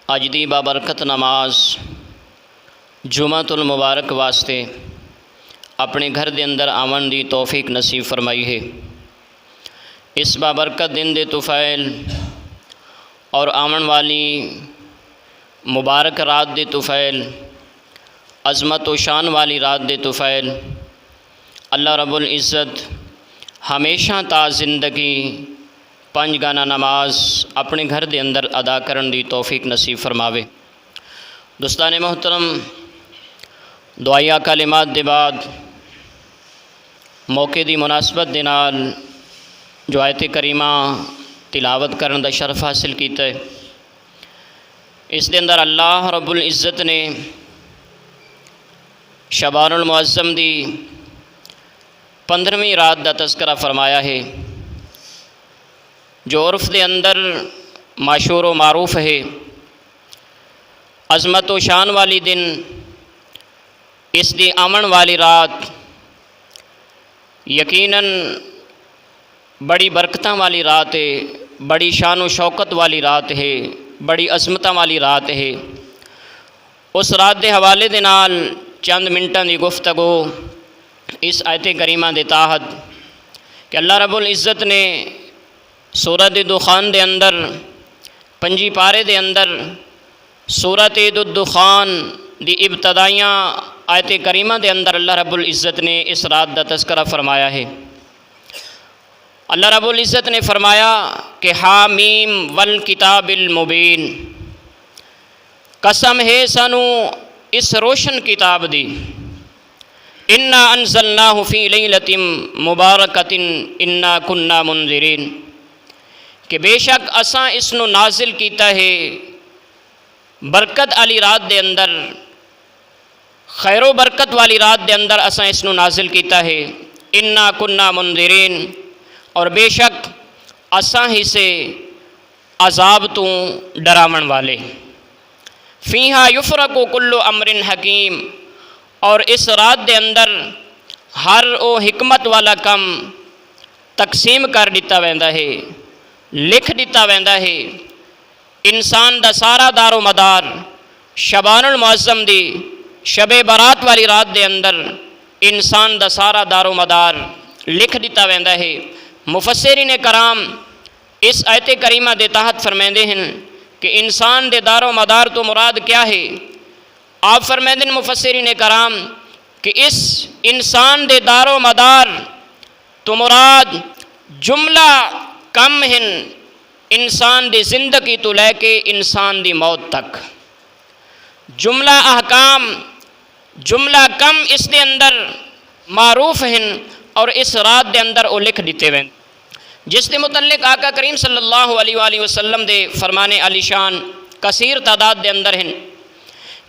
اج دی بابرکت نماز جمعۃ المبارک واسطے اپنے گھر دے اندر آون دی توفیق نصیب فرمائی ہے۔ اس بابرکت دن دے طفیل اور آون والی مبارک رات دے طفیل، عظمت و شان والی رات دے طفیل اللہ رب العزت ہمیشہ تا زندگی پنج گانا نماز اپنے گھر دے اندر ادا کرن دی توفیق نصیب فرماوے۔ دوستان محترم، دعائیہ کلمات دے بعد موقع دی مناسبت دے نال جو آیت کریمہ تلاوت کرن دا شرف حاصل کیتا ہے، اس دے اندر اللہ رب العزت نے شعبان المعظم دی 15ویں رات دا تذکرہ فرمایا ہے، جو عرف دے اندر مشہور و معروف ہے۔ عظمت و شان والی دن، اس دی آمن والی رات یقیناً بڑی برکتاں والی رات ہے، بڑی شان و شوکت والی رات ہے، بڑی عظمتاں والی رات ہے۔ اس رات دے حوالے دے نال چند منٹاں دی گفتگو اس آیت کریمہ دے تحت کہ اللہ رب العزت نے سورۃ دخان دے اندر 5 پارے دے اندر سورۃ الدخان دی ابتدائیاں آیت کریمہ دے اندر اللہ رب العزت نے اس رات دا تذکرہ فرمایا ہے۔ اللہ رب العزت نے فرمایا کہ حامیم والکتاب المبین، قسم ہے سانو اس روشن کتاب دی، انا انزلناہ فی لیلۃ مبارکۃ انا کننا منذرین، کہ بے شک اساں اس نو نازل کیتا ہے برکت علی رات دے اندر، خیر و برکت والی رات دے اندر اساں اس نو نازل کیتا ہے، انا کننا منذرین، اور بے شک اساں ہی سے عذاب تو ڈراون والے، فیہا یفرق کل امر حکیم، اور اس رات دے اندر ہر او حکمت والا کم تقسیم کر دیتا ویندا ہے، لکھ دیتا ویندا ہے۔ انسان دا سارا دار و مدار شعبان المعظم دی شب برات والی رات دے اندر انسان دا سارا دار و مدار لکھ دیتا ویندا ہے۔ مفسرین کرام اس آیت کریمہ دے تحت فرمیندے ہیں کہ انسان دے دار و مدار تو مراد کیا ہے؟ آپ فرمیندے ہیں مفسرین کرام کہ اس انسان دے دار و مدار تو مراد جملہ کم ہیں، انسان دی زندگی تو لے کے انسان دی موت تک، جملہ احکام جملہ کم اس دے اندر معروف ہیں اور اس رات دے اندر وہ لکھ دیتے ہوئے، جس دے متعلق آقا کریم صلی اللہ علیہ وآلہ وسلم دے فرمانے علی شان کثیر تعداد دے اندر ہیں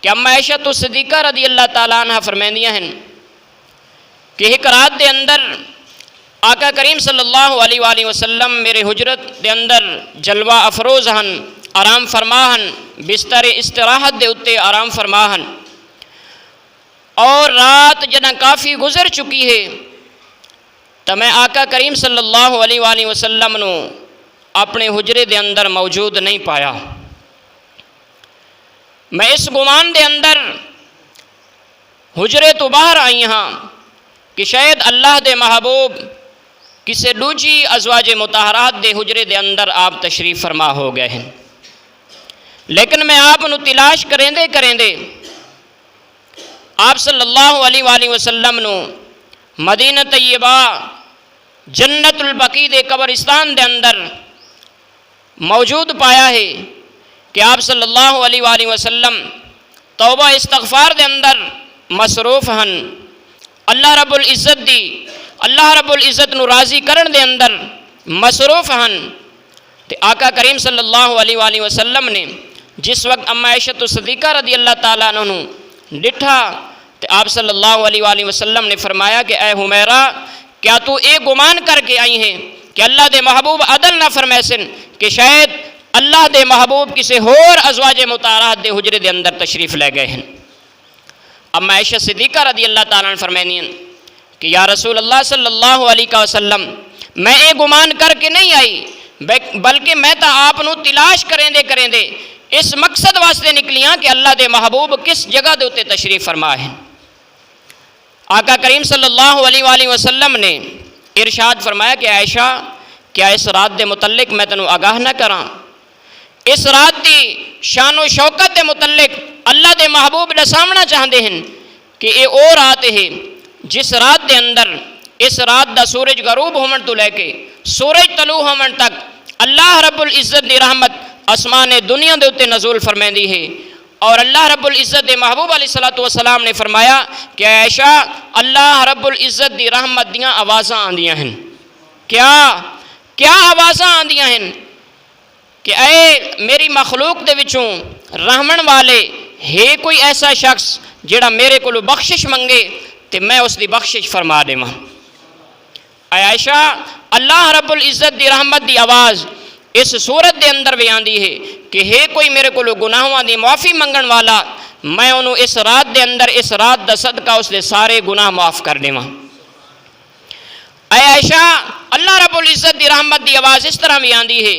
کہ اما عائشہ صدیقہ رضی اللہ تعالیٰ عنہ فرمائندیاں ہیں کہ ایک رات دے اندر آقا کریم صلی اللہ علیہ وآلہ وسلم میرے حجرت دے اندر جلوہ افروز ہن، آرام فرما ہن، بستر استراحت دے اتے آرام فرما ہن، اور رات جدہ کافی گزر چکی ہے تو میں آقا کریم صلی اللہ علیہ وآلہ وسلم نو اپنے حجرے دے اندر موجود نہیں پایا۔ میں اس گمان دے اندر حجرے تو باہر آئی ہاں کہ شاید اللہ دے محبوب کسے دوجی ازواج مطہرات دے حجرے دے اندر آپ تشریف فرما ہو گئے ہیں، لیکن میں آپ نو تلاش کریندے آپ صلی اللہ علیہ وآلہ وسلم نو مدینہ طیبہ جنت البقیع دے قبرستان دے اندر موجود پایا ہے کہ آپ صلی اللہ علیہ وآلہ وسلم توبہ استغفار دے اندر مصروف ہن، اللہ رب العزت نو راضی کرن دے اندر مصروف ہن۔ تے آقا کریم صلی اللہ علیہ وآلہ وسلم نے جس وقت اما عائشہ صدیقہ رضی اللہ تعالیٰ عنہ ڈٹھا تے آپ صلی اللہ علیہ وآلہ وسلم نے فرمایا کہ اے حمیرہ، کیا تو اے گمان کر کے آئی ہیں کہ اللہ دے محبوب عدل نہ فرمیسن کہ شاید اللہ دے محبوب کسی ہور ازواج مطہرات دے حجرے دے اندر تشریف لے گئے ہیں؟ اما عائشہ صدیقہ رضی اللہ تعالیٰ عنہ فرمائیں کہ یا رسول اللہ صلی اللہ علیہ وسلم، میں اے گمان کر کے نہیں آئی بلکہ میں تا آپ نو تلاش کریں دے اس مقصد واسطے نکلیاں کہ اللہ دے محبوب کس جگہ دے اتے تشریف فرما ہے۔ آقا کریم صلی اللہ علیہ وآلہ وسلم نے ارشاد فرمایا کہ عائشہ کیا اس رات دے متعلق میں تینوں آگاہ نہ کراں؟ اس رات دی شان و شوکت دے متعلق اللہ دے محبوب دسامنا چاہتے ہیں کہ یہ او رات ہے جس رات دے اندر اس رات دا سورج غروب ہومن تو لے کے سورج طلوع ہومن تک اللہ رب العزت دی رحمت آسمان دنیا دے اتے نزول فرمائندی ہے۔ اور اللہ رب العزت دے محبوب علیہ الصلوۃ والسلام نے فرمایا کہ عائشہ اللہ رب العزت دی رحمت دیاں آوازاں آندیاں ہیں۔ کیا آوازاں آندیاں ہیں کہ اے میری مخلوق دے وچوں رحمن والے ہے کوئی ایسا شخص جڑا میرے کو بخشش منگے تے میں اس دی بخشش فرما دے ماں۔ اے عائشہ اللہ رب العزت دی رحمت دی آواز اس صورت دے اندر بھی آندی ہے کہ ہے کوئی میرے کو گناہوں دی معافی منگن والا، میں انہوں اس رات دے اندر اس رات دا صدقہ اس دے سارے گناہ معاف کر دے ماں۔ اے عائشہ اللہ رب العزت دی رحمت دی آواز اس طرح بھی آندی ہے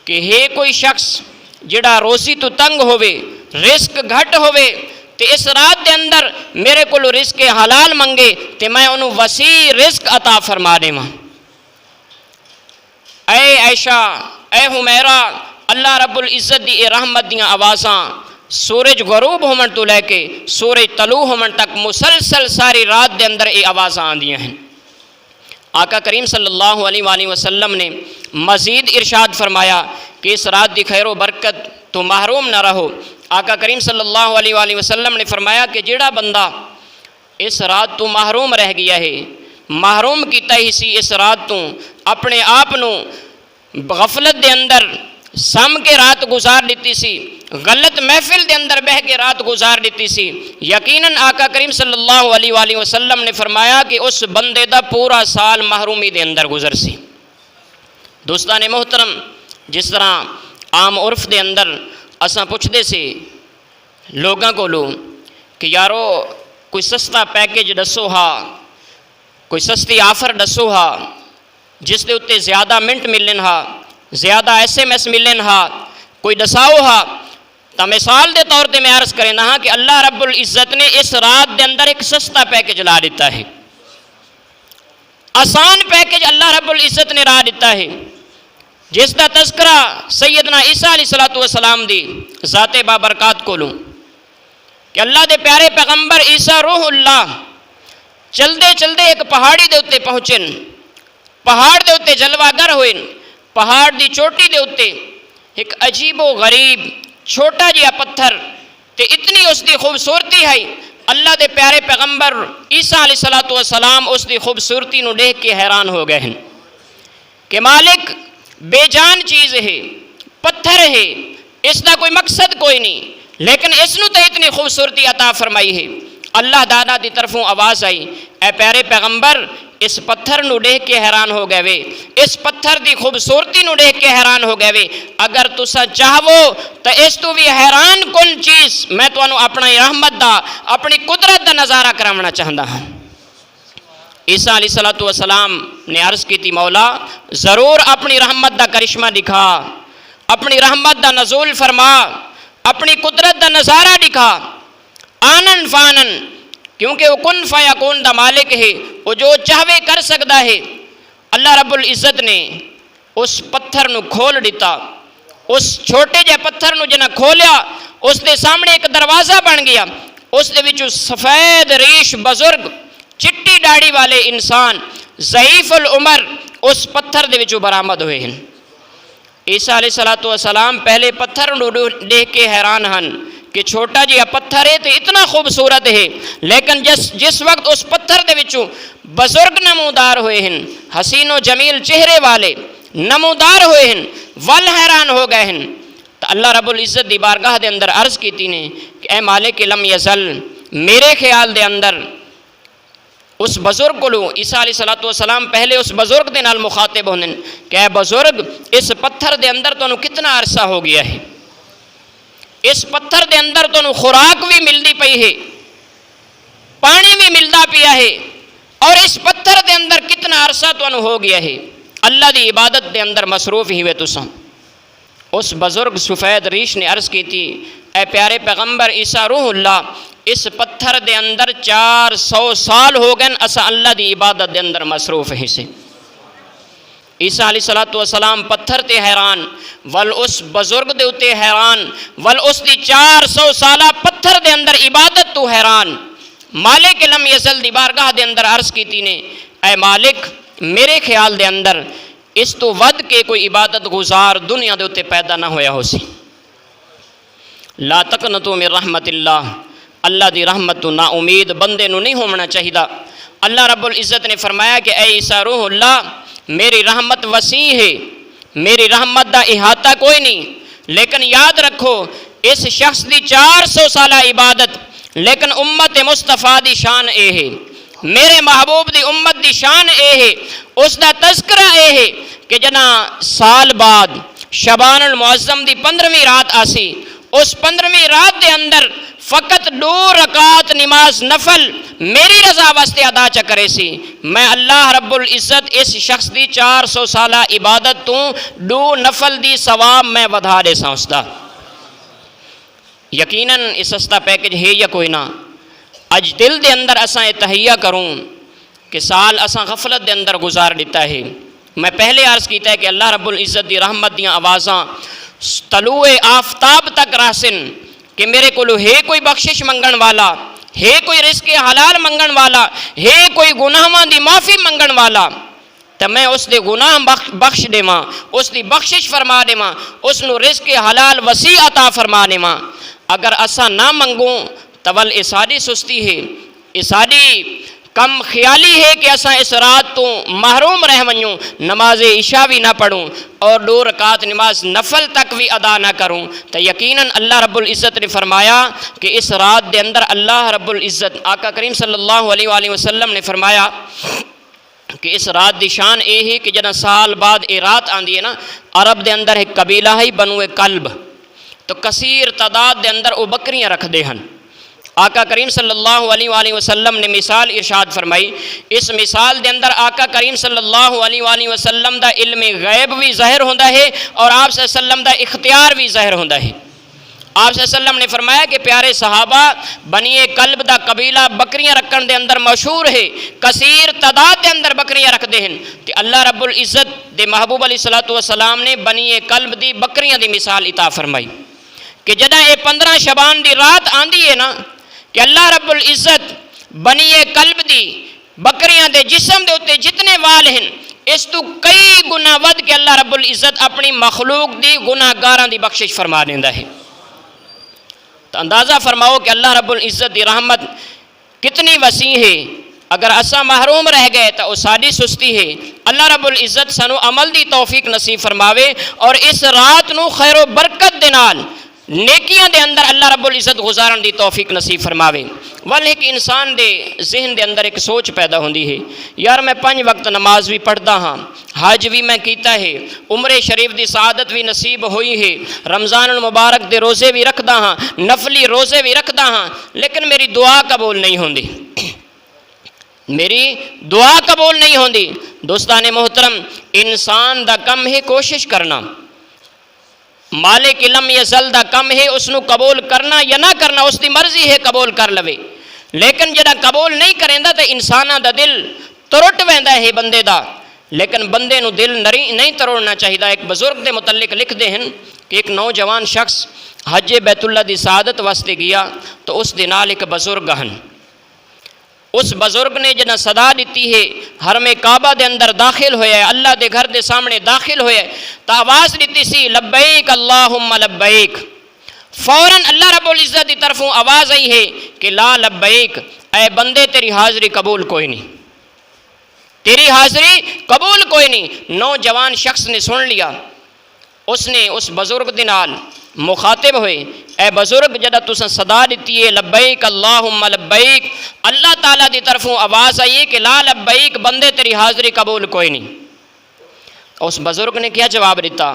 کہ ہے کوئی شخص جڑا روزی تو تنگ ہوئے، رزق گھٹ ہوئے تے اس رات دے اندر میرے کو رزق حلال منگے تے میں انہوں وسیع رزق عطا فرما دے ماں۔ اے عائشہ اے حمیرہ اللہ رب العزت دی رحمت دیاں آوازاں سورج غروب ہومن تو لے کے سورج طلوع ہومن تک مسلسل ساری رات دے اندر یہ آوازاں آندیاں ہیں۔ آقا کریم صلی اللہ علیہ وآلہ وسلم نے مزید ارشاد فرمایا کہ اس رات دی خیر و برکت تو محروم نہ رہو۔ آقا کریم صلی اللہ علیہ وآلہ وسلم نے فرمایا کہ جڑا بندہ اس رات تو محروم رہ گیا ہے، محروم کیتا ہی سی اس رات تو اپنے آپ نو غفلت دے اندر سم کے رات گزار لیتی سی، غلط محفل دے اندر بہ کے رات گزار لیتی سی، یقیناً آقا کریم صلی اللہ علیہ وآلہ وسلم نے فرمایا کہ اس بندے دا پورا سال محرومی دے اندر گزر سی۔ دوستان محترم، جس طرح عام عرف دے اندر اساں پوچھتے سے لوگاں کو کہ یارو کوئی سستا پیکج دسو ہا، کوئی سستی آفر دسو ہا جس دے اتے زیادہ منٹ ملن ہا، زیادہ SMS ملن ہا، کوئی دساؤ ہا۔ تا مثال دے طور تے میں عرض کریں نا کہ اللہ رب العزت نے اس رات دے اندر ایک سستا پیکج لا دیتا ہے، آسان پیکج اللہ رب العزت نے لا دیتا ہے، جس دا تذکرہ سیدنا عیسیٰ علیہ السلام دی ذات بابرکات کو لوں کہ اللہ دے پیارے پیغمبر عیسیٰ روح اللہ چلدے چلدے ایک پہاڑی دے اتے پہنچن، پہاڑ دے اتے جلوہ گر ہوئے، پہاڑ دی چوٹی دے اتے ایک عجیب و غریب چھوٹا جیا پتھر تے اتنی اس دی خوبصورتی ہے، اللہ دے پیارے پیغمبر عیسیٰ علیہ السلام اس دی خوبصورتی نو دیکھ کے حیران ہو گئے ہیں کہ مالک بے جان چیز ہے، پتھر ہے، اس دا کوئی مقصد کوئی نہیں، لیکن اس نو تے اتنی خوبصورتی عطا فرمائی ہے۔ اللہ دادا دی طرفوں آواز آئی، اے پیارے پیغمبر اس پتھر نو دیکھ کے حیران ہو گئے وے، اس پتھر دی خوبصورتی نو دیکھ کے حیران ہو گئے وے، اگر تسا چاہو تو اس تو بھی حیران کن چیز میں تو انو اپنا رحمت دا اپنی قدرت دا نظارہ کرامنا چاہتا ہوں۔ عیسیٰ علیہ السلام نے عرض کی تھی مولا ضرور اپنی رحمت دا کرشمہ دکھا، اپنی رحمت دا نزول فرما، اپنی قدرت دا نظارہ دکھا، آنن فانن، کیونکہ وہ کن فیکون دا مالک ہے، وہ جو چاہوے کر سکتا ہے۔ اللہ رب العزت نے اس پتھر نو کھول دیتا، اس چھوٹے جے پتھر نو جنہ کھولیا، اس دے سامنے ایک دروازہ بن گیا، اس دے وچوں سفید ریش بزرگ چٹی ڈاڑی والے انسان ضعیف العمر اس پتھر دے وچوں برآمد ہوئے ہیں۔ عیسیٰ علیہ السلام پہلے پتھر نو دیکھ کے حیران ہن کہ چھوٹا جی پتھر ہے تو اتنا خوبصورت ہے، لیکن جس وقت اس پتھر دے وچوں بزرگ نمودار ہوئے ہیں، حسین و جمیل چہرے والے نمودار ہوئے ہیں، ول حیران ہو گئے ہیں، تو اللہ رب العزت دی بارگاہ دے اندر عرض کی تھی نے کہ اے مالک لم یزل، میرے خیال دے اندر اس بزرگ کو عیسیٰ علیہ السلام پہلے اس بزرگ دے نال مخاطب ہونے کہ اے بزرگ اس پتھر دے اندر تو کتنا عرصہ ہو گیا ہے، اس پتھر دے اندر تو خوراک بھی ملتی پئی ہے، پانی بھی ملتا پیا ہے، اور اس پتھر دے اندر کتنا عرصہ تو ہو گیا ہے، اللہ دی عبادت دے اندر مصروف ہی ہوئے تساں۔ اس بزرگ سفید ریش نے عرض کی تھی، اے پیارے پیغمبر عیسیٰ روح اللہ، اس پتھر دے اندر 400 سال ہو گئے اسا اللہ دی عبادت دے اندر مصروف ہیں سے۔ عیسیٰ علیہ السلام پتھر تے حیران، ول اس بزرگ دے اتے حیران، ول اس دی 400 سالہ پتھر دے اندر عبادت تو حیران۔ مالک لم یزل دی بارگاہ دے اندر عرض کی تھی نے، اے مالک میرے خیال دے اندر اس تو ود کے کوئی عبادت گزار دنیا دے اتے پیدا نہ ہویا ہو سی۔ لا تقنطوا من رحمت اللہ، اللہ دی رحمت تو نا امید بندے نو نہیں ہونا چاہیدا۔ اللہ رب العزت نے فرمایا کہ اے عیسیٰ روح اللہ، میری رحمت وسیع ہے، میری رحمت دا احاطہ کوئی نہیں، لیکن یاد رکھو اس شخص دی 400 سالہ عبادت، لیکن امت مصطفیٰ دی شان اے ہے، میرے محبوب دی امت دی شان اے ہے، اس دا تذکرہ اے ہے کہ جنا سال بعد شبان المعظم دی 15ویں رات آسی، اس 15ویں رات دے اندر فقط 2 رکعت نماز نفل میری رضا واسطے ادا چا کرے سی، میں اللہ رب العزت اس شخص دی 400 سالہ عبادت تو 2 نفل دی ثواب میں ودھا دے سانستا۔ یقیناً اس سستا پیکج ہے یا کوئی نہ، اج دل دے اندر اساں یہ تہیہ کروں کہ سال اساں غفلت دے اندر گزار دیتا ہے۔ میں پہلے عرض کیتا ہے کہ اللہ رب العزت دی رحمت دیاں آوازاں طلوع آفتاب تک راسن کہ میرے کو ہے کوئی بخشش منگن والا، ہے کوئی رزق حلال منگن والا، ہے کوئی گناہاں دی معافی منگن والا، تو میں اس دے گناہ بخش دے ماں، اس دی بخشش فرما دے ماں، اس نو رزق حلال وسیع عطا فرما دے ماں۔ اگر اسا نہ منگوں تو ول یہ ساری سستی ہے، یہ ساری کم خیالی ہے کہ اسا اس رات تو محروم رہ ونوں، نماز عشاء بھی نہ پڑھوں اور 2 رکعت نماز نفل تک بھی ادا نہ کروں، تو یقیناً اللہ رب العزت نے فرمایا کہ اس رات دے اندر اللہ رب العزت آقا کریم صلی اللہ علیہ وآلہ وسلم نے فرمایا کہ اس رات دی شان اے ہے کہ جنا سال بعد اے رات آندی ہے نا، عرب دے اندر ایک قبیلہ ہے بنو کلب، تو کثیر تعداد دے اندر وہ بکریاں رکھ دے ہن۔ آقا کریم صلی اللہ علیہ وآلہ وسلم نے مثال ارشاد فرمائی، اس مثال دے اندر آقا کریم صلی اللہ علیہ وآلہ وسلم دا علم غیب بھی ظاہر ہوندا ہے اور آپ صلی اللہ علیہ وسلم دا اختیار بھی ظاہر ہوندا ہے۔ آپ صلی اللہ علیہ وسلم نے فرمایا کہ پیارے صحابہ بنی کلب دا قبیلہ بکریاں رکھن دے اندر مشہور ہے، کثیر تعداد دے اندر بکریاں رکھ دے ہیں، کہ اللہ رب العزت دے محبوب علیہ السلام نے بنی کلب دی بکریاں دی مثال عطا فرمائی کہ جدہ یہ 15 شبان دی رات آندی ہے نا، کہ اللہ رب العزت بنی کلب دی بکریاں دے جسم دے اتے جتنے وال ہیں اس تو کئی گنا ود کہ اللہ رب العزت اپنی مخلوق دی گناہ گاراں دی بخشش فرما دیندا ہے۔ تو اندازہ فرماؤ کہ اللہ رب العزت دی رحمت کتنی وسیع ہے، اگر اسا محروم رہ گئے تو ساری سستی ہے۔ اللہ رب العزت سانو عمل دی توفیق نصیب فرماوے اور اس رات نو خیر و برکت دے نال نیکیاں دے اندر اللہ رب العزت گزارن دی توفیق نصیب فرماوے۔ والے کہ انسان دے ذہن دے اندر ایک سوچ پیدا ہوندی ہے، یار میں 5 وقت نماز بھی پڑھدا ہاں، حج بھی میں کیتا ہے، عمرے شریف دی سعادت بھی نصیب ہوئی ہے، رمضان المبارک دے روزے بھی رکھدا ہاں، نفلی روزے بھی رکھدا ہاں، لیکن میری دعا قبول نہیں ہوندی، میری دعا قبول نہیں ہوندی۔ دوستان محترم، انسان دا کم ہے کوشش کرنا، مالک لم یزل دا کم ہے اس نو قبول کرنا یا نہ کرنا، اس دی مرضی ہے قبول کر لوے، لیکن جڑا قبول نہیں کریندا تے انساناں دا دل ترٹ ویندا ہے بندے دا، لیکن بندے نو دل نہیں تروڑنا چاہیے۔ ایک بزرگ دے متعلق لکھ دے ہیں کہ ایک نوجوان شخص حج بیت اللہ دی سعادت واسطے گیا تو اس دے نال ایک بزرگ ہن، اس بزرگ نے جنا صدا دیتی ہے حرم کعبہ دے اندر داخل ہویا ہے، اللہ دے گھر دے سامنے داخل ہویا ہے تو آواز دیتی سی لبیک اللہم لبیک، فوراً اللہ رب العزت دی طرفوں آواز آئی ہے کہ لا لبیک، اے بندے تیری حاضری قبول کوئی نہیں، تیری حاضری قبول کوئی نہیں۔ نوجوان شخص نے سن لیا، اس نے اس بزرگ دے نال مخاطب ہوئے، اے بزرگ جدہ تساں صدا دیتی ہے لبیک اللہم لبیک، اللہ تعالیٰ دی طرفوں آواز آئی ہے کہ لا لبیک، بندے تیری حاضری قبول کوئی نہیں۔ اس بزرگ نے کیا جواب دیتا؟